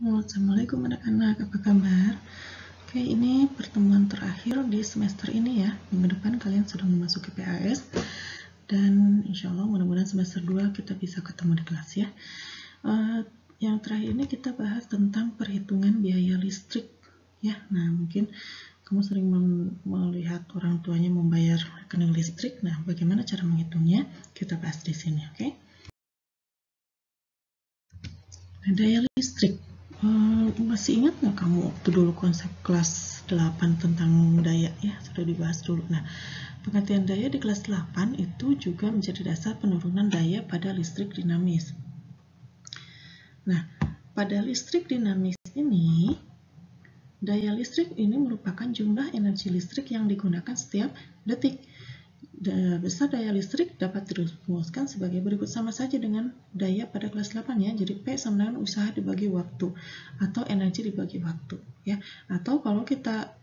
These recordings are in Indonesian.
Assalamualaikum anak-anak, apa kabar? Oke, ini pertemuan terakhir di semester ini ya. Minggu depan kalian sudah memasuki PAS dan insya Allah mudah-mudahan semester 2 kita bisa ketemu di kelas ya. Yang terakhir ini kita bahas tentang perhitungan biaya listrik ya. Nah, mungkin kamu sering melihat orang tuanya membayar rekening listrik. Nah, bagaimana cara menghitungnya? Kita bahas di sini, oke? Nah, daya listrik. Masih ingat nggak kamu waktu dulu konsep kelas 8 tentang daya ya? Sudah dibahas dulu. Nah, pengertian daya di kelas 8 itu juga menjadi dasar penurunan daya pada listrik dinamis. Nah, pada listrik dinamis ini, daya listrik ini merupakan jumlah energi listrik yang digunakan setiap detik. Besar daya listrik dapat dirumuskan sebagai berikut, sama saja dengan daya pada kelas 8 ya. Jadi P sama dengan usaha dibagi waktu atau energi dibagi waktu ya. Atau kalau kita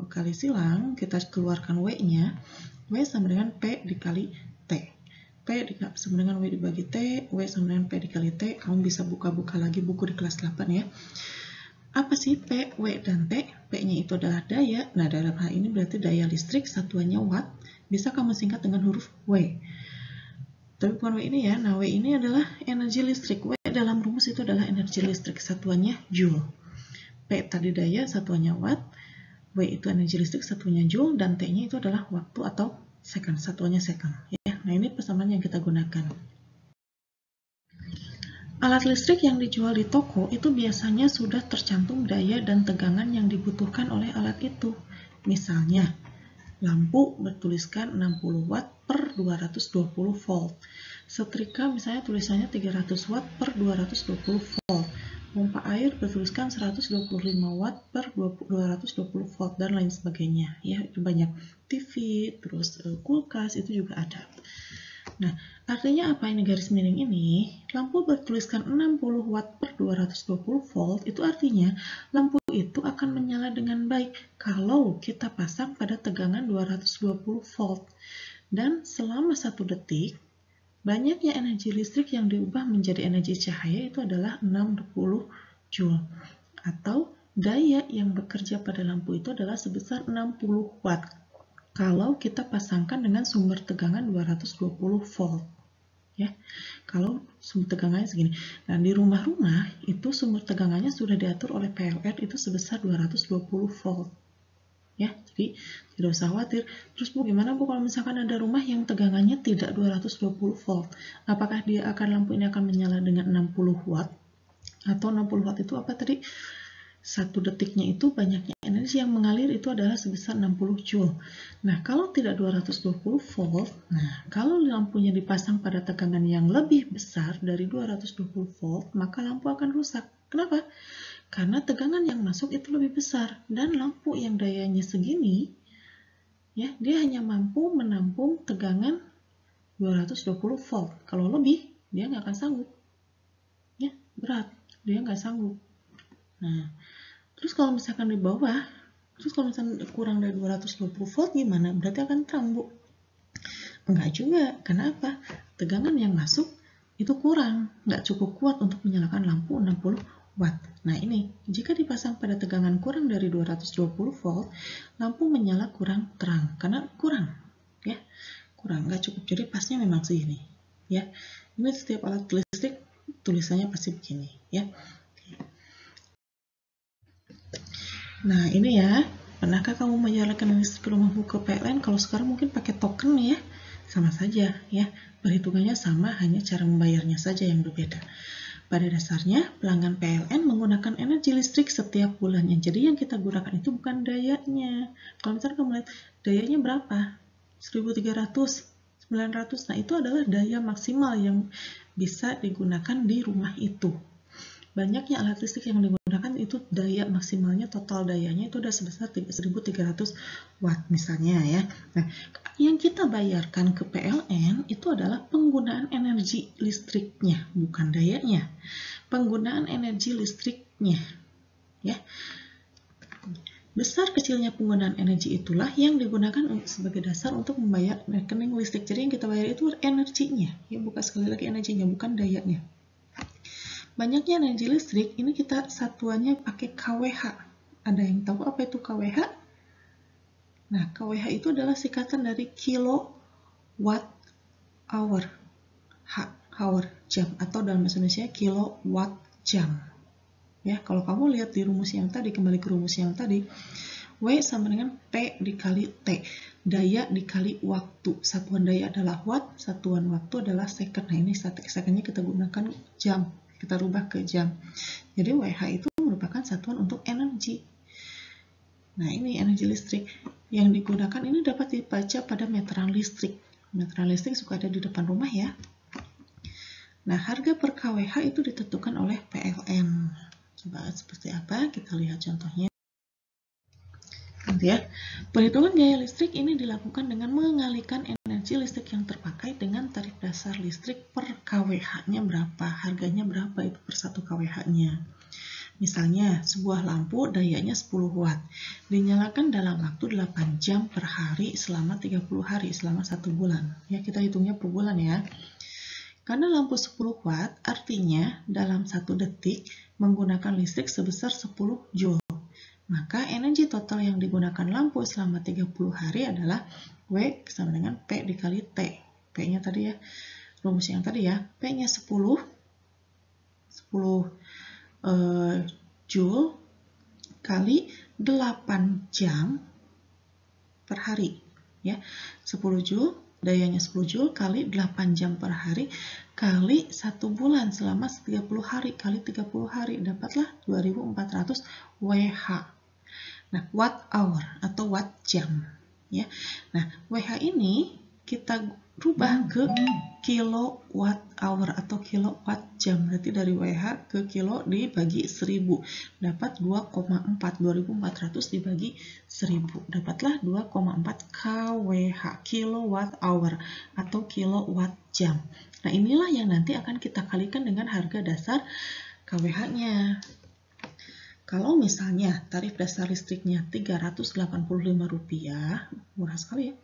kali silang, kita keluarkan W-nya. W sama dengan P dikali T. P sama dengan W dibagi T, W sama dengan P dikali T. Kamu bisa buka-buka lagi buku di kelas 8 ya. Apa sih P, W, dan T? P-nya itu adalah daya. Nah, dalam hal ini berarti daya listrik satuannya watt. Bisa kamu singkat dengan huruf W. Tapi bukan W ini ya. Nah, W ini adalah energi listrik. W dalam rumus itu adalah energi listrik. Satuannya joule. P tadi daya, satuannya watt. W itu energi listrik, satuannya joule. Dan T-nya itu adalah waktu atau second. Satuannya second. Ya. Nah, ini persamaan yang kita gunakan. Alat listrik yang dijual di toko itu biasanya sudah tercantum daya dan tegangan yang dibutuhkan oleh alat itu. Misalnya, lampu bertuliskan 60 watt per 220 volt. Setrika misalnya tulisannya 300 watt per 220 volt. Pompa air bertuliskan 125 watt per 220 volt dan lain sebagainya. Ya, itu banyak. TV, terus kulkas itu juga ada. Nah, artinya apa ini garis miring ini? Lampu bertuliskan 60 watt per 220 volt, itu artinya lampu itu akan menyala dengan baik kalau kita pasang pada tegangan 220 volt. Dan selama 1 detik, banyaknya energi listrik yang diubah menjadi energi cahaya itu adalah 60 joule. Atau daya yang bekerja pada lampu itu adalah sebesar 60 watt. Kalau kita pasangkan dengan sumber tegangan 220 volt. Ya, kalau sumber tegangannya segini. Nah, di rumah-rumah itu sumber tegangannya sudah diatur oleh PLN itu sebesar 220 volt. Ya, jadi tidak usah khawatir. Terus Bu, gimana Bu kalau misalkan ada rumah yang tegangannya tidak 220 volt? Apakah lampu ini akan menyala dengan 60 watt? Atau 60 watt itu apa tadi? 1 detiknya itu banyaknya energi yang mengalir itu adalah sebesar 60 joule. Nah, kalau tidak 220 volt, nah kalau lampunya dipasang pada tegangan yang lebih besar dari 220 volt, maka lampu akan rusak. Kenapa? Karena tegangan yang masuk itu lebih besar dan lampu yang dayanya segini ya, dia hanya mampu menampung tegangan 220 volt. Kalau lebih, dia nggak akan sanggup. Ya, berat. Dia nggak sanggup. Nah, terus kalau misalkan di bawah, terus kalau misalkan kurang dari 220 volt gimana? Berarti akan terang, Bu. Enggak juga. Kenapa? Tegangan yang masuk itu kurang, nggak cukup kuat untuk menyalakan lampu 60 watt. Nah ini, jika dipasang pada tegangan kurang dari 220 volt, lampu menyala kurang terang, karena kurang, ya, kurang, nggak cukup. Jadi pasnya memang segini, ya. Ini setiap alat listrik tulisannya pasti begini, ya. Nah ini ya, pernahkah kamu bayar rekening listrik rumahmu ke PLN? Kalau sekarang mungkin pakai token ya, sama saja ya. Perhitungannya sama, hanya cara membayarnya saja yang berbeda. Pada dasarnya, pelanggan PLN menggunakan energi listrik setiap bulannya. Jadi yang kita gunakan itu bukan dayanya. Kalau misalnya kamu lihat dayanya berapa? 1300, 900. Nah itu adalah daya maksimal yang bisa digunakan di rumah itu. Banyaknya alat listrik yang digunakan itu daya maksimalnya, total dayanya itu udah sebesar 1300 watt misalnya ya. Nah, yang kita bayarkan ke PLN itu adalah penggunaan energi listriknya, bukan dayanya. Penggunaan energi listriknya ya. Besar kecilnya penggunaan energi itulah yang digunakan sebagai dasar untuk membayar rekening listrik. Jadi yang kita bayar itu energinya, ya, bukan sekali lagi energinya, bukan dayanya. banyaknya energi listrik, ini kita satuannya pakai kWh. Ada yang tahu apa itu kWh? Nah, kWh itu adalah singkatan dari kilowatt hour. Hour, jam, atau dalam bahasa Indonesia kilowatt jam. Ya, kalau kamu lihat di rumus yang tadi, kembali ke rumus yang tadi, W sama dengan P dikali T. Daya dikali waktu. Satuan daya adalah watt, satuan waktu adalah second. Nah, ini secondnya kita gunakan jam. Kita rubah ke jam. Jadi WH itu merupakan satuan untuk energi. Nah, ini energi listrik. Yang digunakan ini dapat dibaca pada meteran listrik. Meteran listrik suka ada di depan rumah ya. Nah, harga per kWh itu ditentukan oleh PLN. Coba seperti apa? Kita lihat contohnya. Ya. Perhitungan biaya listrik ini dilakukan dengan mengalikan energi listrik yang terpakai dengan tarif dasar listrik per kWh-nya berapa, harganya berapa itu per 1 kWh-nya. Misalnya, sebuah lampu dayanya 10 watt, dinyalakan dalam waktu 8 jam per hari selama 30 hari, selama 1 bulan. Ya, kita hitungnya per bulan ya. Karena lampu 10 watt, artinya dalam 1 detik menggunakan listrik sebesar 10 joule. Maka energi total yang digunakan lampu selama 30 hari adalah W sama dengan P dikali T. P-nya tadi ya, rumus yang tadi ya. P-nya 10 joule kali 8 jam per hari. Ya, 10 joule. Dayanya 10 joule kali 8 jam per hari kali 1 bulan selama 30 hari kali 30 hari dapatlah 2400 WH. Nah, watt hour atau watt jam ya. Nah, WH ini kita rubah ke kilowatt hour atau kilowatt jam. Berarti dari WH ke kilo dibagi 1000 dapat 2,4. 2400 dibagi 1000 dapatlah 2,4 kWh, kilowatt hour atau kilowatt jam. Nah, inilah yang nanti akan kita kalikan dengan harga dasar kWh-nya. Kalau misalnya tarif dasar listriknya Rp385, murah sekali ya,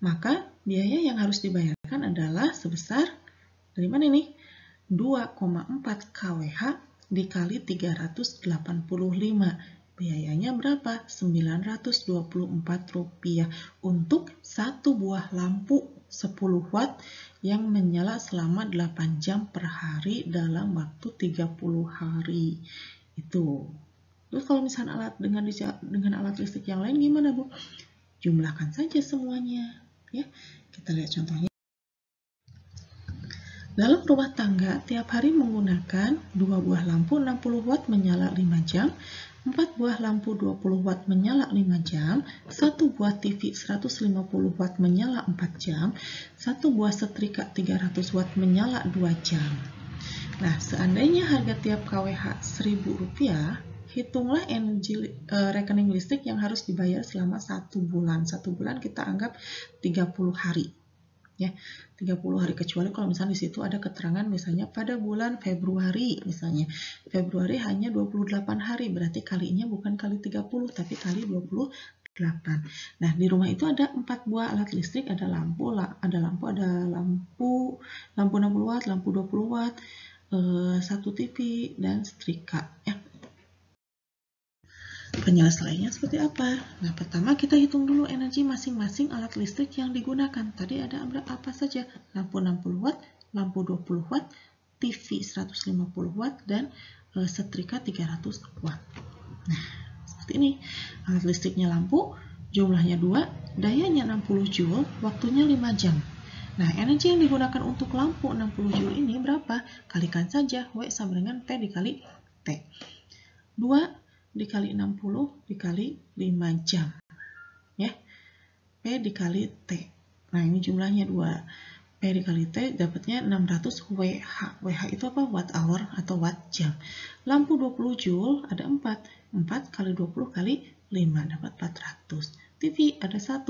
maka biaya yang harus dibayarkan adalah sebesar, dari mana nih? 2,4 kWh dikali 385. Biayanya berapa? Rp924 untuk satu buah lampu 10 watt yang menyala selama 8 jam per hari dalam waktu 30 hari. Itu. Terus kalau misalnya dengan alat listrik yang lain gimana, Bu? Jumlahkan saja semuanya. Ya, kita lihat contohnya. Dalam rumah tangga, tiap hari menggunakan 2 buah lampu 60 watt menyala 5 jam, 4 buah lampu 20 watt menyala 5 jam, 1 buah TV 150 watt menyala 4 jam, 1 buah setrika 300 watt menyala 2 jam. Nah, seandainya harga tiap kWh Rp1.000, hitunglah energi rekening listrik yang harus dibayar selama 1 bulan. 1 bulan kita anggap 30 hari. Ya, 30 hari, kecuali kalau misalnya di situ ada keterangan misalnya pada bulan Februari misalnya. Februari hanya 28 hari, berarti kalinya bukan kali 30 tapi kali 28. Nah, di rumah itu ada 4 buah alat listrik, ada lampu 60 watt, lampu 20 watt, 1 TV dan setrika ya. Penyelesaiannya seperti apa? Nah, pertama kita hitung dulu energi masing-masing alat listrik yang digunakan. Tadi ada apa saja? Lampu 60 watt, lampu 20 watt, TV 150 watt, dan setrika 300 watt. Nah, seperti ini. Alat listriknya lampu, jumlahnya 2, dayanya 60 joule, waktunya 5 jam. Nah, energi yang digunakan untuk lampu 60 joule ini berapa? Kalikan saja, W sama dengan P dikali T. 2 dikali 60 dikali 5 jam. Ya. P dikali T. Nah, ini jumlahnya 2. P dikali T dapatnya 600 WH. WH itu apa? Watt hour atau watt jam. Lampu 20 joule ada 4. 4 kali 20 kali 5 dapat 400. TV ada 1.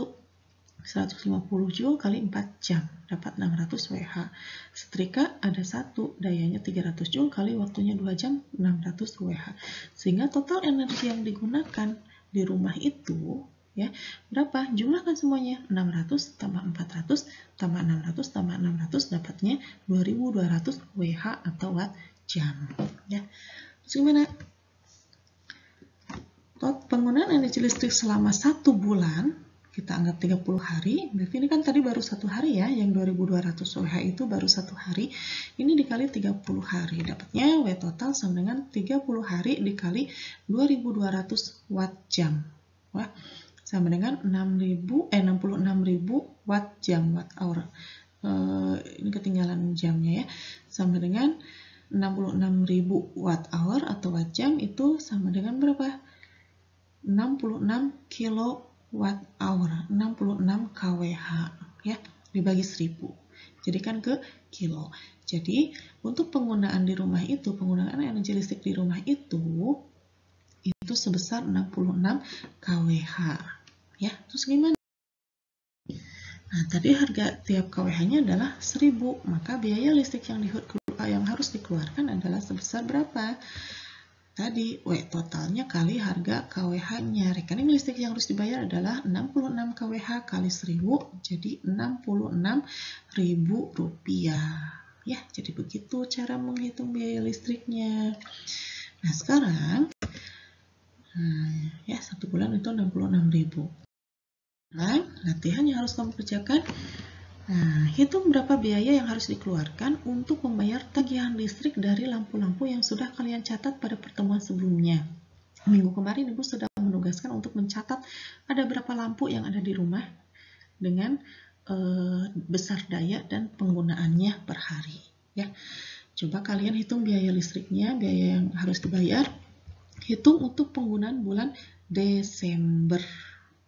150 joule kali 4 jam dapat 600 WH. Setrika ada 1, dayanya 300 joule kali waktunya 2 jam 600 WH. Sehingga total energi yang digunakan di rumah itu ya berapa? Jumlahkan semuanya. 600 tambah 400 tambah 600 tambah 600 dapatnya 2200 WH atau watt jam. Ya. Terus gimana? Penggunaan energi listrik selama 1 bulan, kita anggap 30 hari, berarti ini kan tadi baru 1 hari ya, yang 2200 WH itu baru 1 hari, ini dikali 30 hari, dapatnya W total sama dengan 30 hari dikali 2200 watt jam. Wah, sama dengan 66.000 watt jam, watt hour. Ini ketinggalan jamnya ya, sama dengan 66.000 watt hour atau watt jam itu sama dengan berapa? 66 kilowatt hour, 66 kWh ya, dibagi 1000. Jadikan ke kilo. Jadi, untuk penggunaan di rumah itu, penggunaan energi listrik di rumah itu sebesar 66 kWh. Ya, terus gimana? Nah, tadi harga tiap kWh-nya adalah 1000, maka biaya listrik yang harus dikeluarkan adalah sebesar berapa? Tadi W totalnya kali harga kWh-nya. Rekening listrik yang harus dibayar adalah 66 kWh kali 1000, jadi 66.000 rupiah. Ya, jadi begitu cara menghitung biaya listriknya. Nah, sekarang ya 1 bulan itu 66.000. Nah, latihan yang harus kamu kerjakan. Nah, hitung berapa biaya yang harus dikeluarkan untuk membayar tagihan listrik dari lampu-lampu yang sudah kalian catat pada pertemuan sebelumnya. Minggu kemarin Ibu sudah menugaskan untuk mencatat ada berapa lampu yang ada di rumah dengan besar daya dan penggunaannya per hari. Ya, coba kalian hitung biaya listriknya, biaya yang harus dibayar. Hitung untuk penggunaan bulan Desember.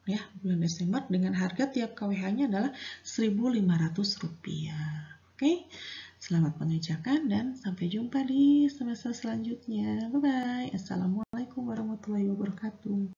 Ya, bulan Desember dengan harga tiap kWh-nya adalah Rp1.500. Oke, selamat mengerjakan dan sampai jumpa di semester selanjutnya. Bye-bye. Assalamualaikum warahmatullahi wabarakatuh.